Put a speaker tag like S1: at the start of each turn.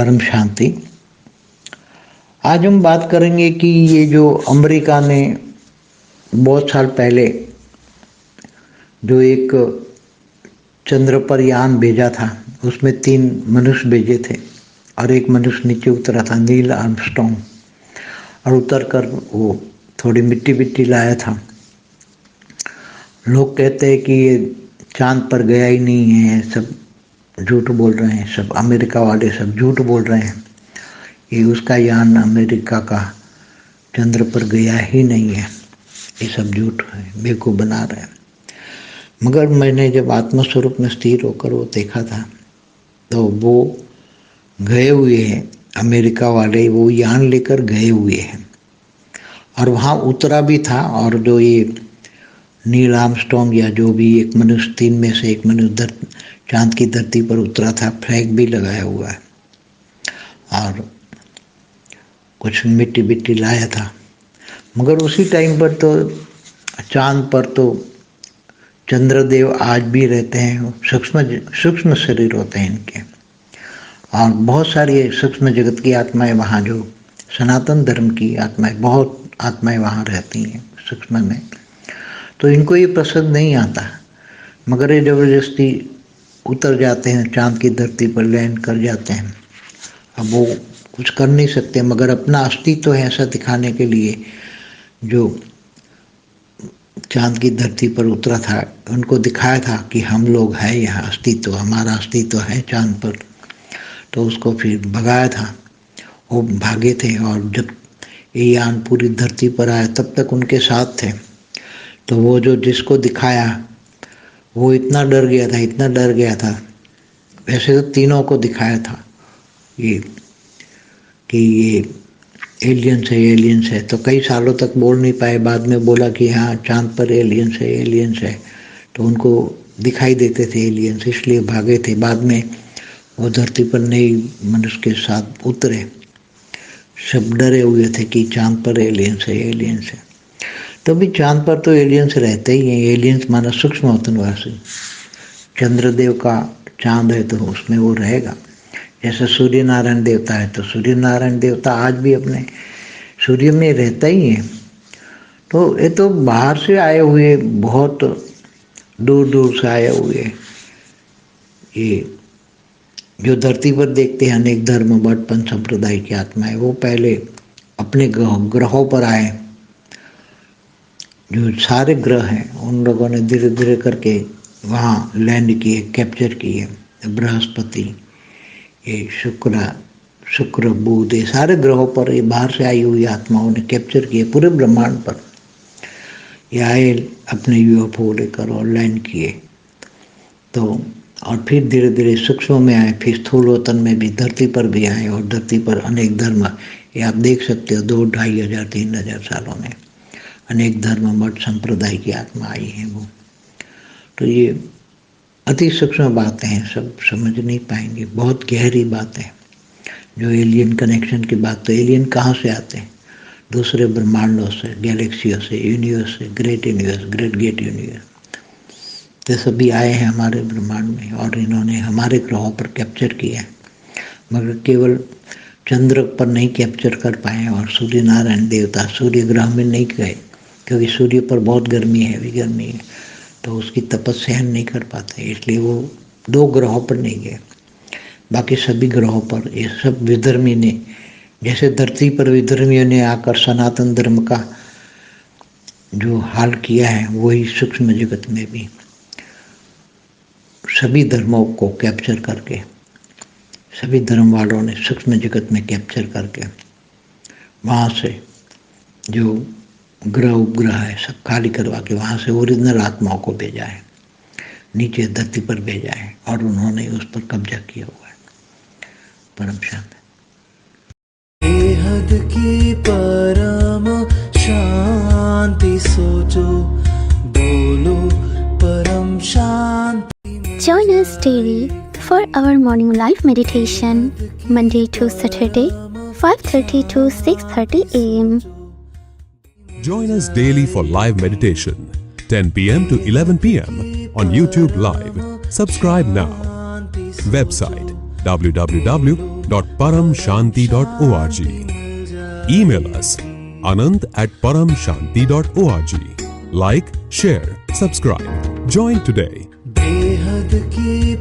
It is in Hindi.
S1: परम शांति। आज हम बात करेंगे कि ये जो अमेरिका ने बहुत साल पहले जो एक चंद्र पर यान भेजा था, उसमें 3 मनुष्य भेजे थे और एक मनुष्य नीचे उतरा था, नील आर्मस्ट्रॉन्ग, और उतर कर वो थोड़ी मिट्टी बिट्टी लाया था। लोग कहते हैं कि ये चांद पर गया ही नहीं है, सब झूठ बोल रहे हैं, सब अमेरिका वाले सब झूठ बोल रहे हैं। ये उसका यान अमेरिका का चंद्र पर गया ही नहीं है, ये सब झूठ है, बेवकूफ़ बना रहे हैं। मगर मैंने जब आत्मस्वरूप में स्थिर होकर वो देखा था तो वो गए हुए हैं, अमेरिका वाले वो यान लेकर गए हुए हैं और वहाँ उतरा भी था। और जो ये नील आर्मस्ट्रॉन्ग या जो भी एक मनुष्य, 3 में से एक मनुष्य चांद की धरती पर उतरा था, फ्लैग भी लगाया हुआ है और कुछ मिट्टी बिट्टी लाया था। मगर उसी टाइम पर तो चांद पर तो चंद्रदेव आज भी रहते हैं, सूक्ष्म शरीर होते हैं इनके, और बहुत सारी सूक्ष्म जगत की आत्माएं वहाँ, जो सनातन धर्म की आत्माएं, बहुत आत्माएं वहाँ रहती हैं सूक्ष्म में। तो इनको ये पसंद नहीं आता, मगर ये ज़बरदस्ती उतर जाते हैं, चांद की धरती पर लैंड कर जाते हैं। अब वो कुछ कर नहीं सकते, मगर अपना अस्तित्व है ऐसा दिखाने के लिए जो चांद की धरती पर उतरा था, उनको दिखाया था कि हम लोग हैं यहाँ, अस्तित्व, हमारा अस्तित्व है चांद पर। तो उसको फिर भगाया था, वो भागे थे। और जब ये यान पूरी धरती पर आया तब तक उनके साथ थे। तो वो जो जिसको दिखाया वो इतना डर गया था, इतना डर गया था। वैसे तो तीनों को दिखाया था ये कि ये एलियंस है, एलियंस है। तो कई सालों तक बोल नहीं पाए, बाद में बोला कि हाँ चांद पर एलियंस है, एलियंस है। तो उनको दिखाई देते थे एलियंस, इसलिए भागे थे। बाद में वो धरती पर नई मनुष्य के साथ उतरे, सब डरे हुए थे कि चांद पर एलियंस है, एलियंस है। तो भी चांद पर तो एलियंस रहते ही हैं। एलियंस माना सूक्ष्म वतनवासी, चंद्रदेव का चांद है तो उसमें वो रहेगा। जैसे सूर्य नारायण देवता है तो सूर्य नारायण देवता आज भी अपने सूर्य में रहता ही है। तो ये तो बाहर से आए हुए, बहुत दूर दूर से आए हुए, ये जो धरती पर देखते हैं अनेक धर्म बटपन संप्रदाय की आत्माएं, वो पहले अपने ग्रहों पर आए। जो सारे ग्रह हैं उन लोगों ने धीरे धीरे करके वहाँ लैंड किए, कैप्चर किए। बृहस्पति, ये शुक्र बुध, ये सारे ग्रहों पर ये बाहर से आई हुई आत्माओं ने कैप्चर किए। पूरे ब्रह्मांड पर ये आए अपने यूएफओ लेकर और लैंड किए। तो और फिर धीरे धीरे सूक्ष्म में आए, फिर स्थूल वतन में भी, धरती पर भी आए। और धरती पर अनेक धर्म, ये आप देख सकते हो, 2-2.5 हज़ार 3 हज़ार सालों में अनेक धर्म मठ संप्रदाय की आत्मा आई है वो। तो ये अति सूक्ष्म बातें हैं, सब समझ नहीं पाएंगे, बहुत गहरी बातें। जो एलियन कनेक्शन की बात, तो एलियन कहाँ से आते हैं? दूसरे ब्रह्मांडों से, गैलेक्सियों से, यूनिवर्स से, great universe, great gate universe. तो सभी आए हैं हमारे ब्रह्मांड में और इन्होंने हमारे ग्रहों पर कैप्चर किया है, मगर केवल चंद्र पर नहीं कैप्चर कर पाए। और सूर्य नारायण देवता सूर्य ग्रह में नहीं गए, क्योंकि सूर्य पर बहुत गर्मी है, गर्मी है, तो उसकी तपस्या नहीं कर पाते, इसलिए वो 2 ग्रहों पर नहीं गए। बाकी सभी ग्रहों पर ये सब विधर्मी ने, जैसे धरती पर विधर्मियों ने आकर सनातन धर्म का जो हाल किया है, वही सूक्ष्म जगत में भी सभी धर्मों को कैप्चर करके, सभी धर्म वालों ने सूक्ष्म जगत में कैप्चर करके वहाँ से जो ग्रह उपग्रह है सब खाली करवा के वहाँ से ओरिजिनल आत्माओं को भेजा है, नीचे धरती पर भेजा है, और उन्होंने उस पर कब्जा किया हुआ है। परम शांति।
S2: बेहद की परम शांति सोचो, बोलो परम शांति।
S3: Join us daily for our morning live meditation, Monday to Saturday, 5:30 to 6:30 a.m.
S4: Join us daily for live meditation, 10 p.m. to 11 p.m. on YouTube Live. Subscribe now. Website www.paramshanti.org. Email us anand@paramshanti.org. Like, share, subscribe. Join today.
S2: बेहद की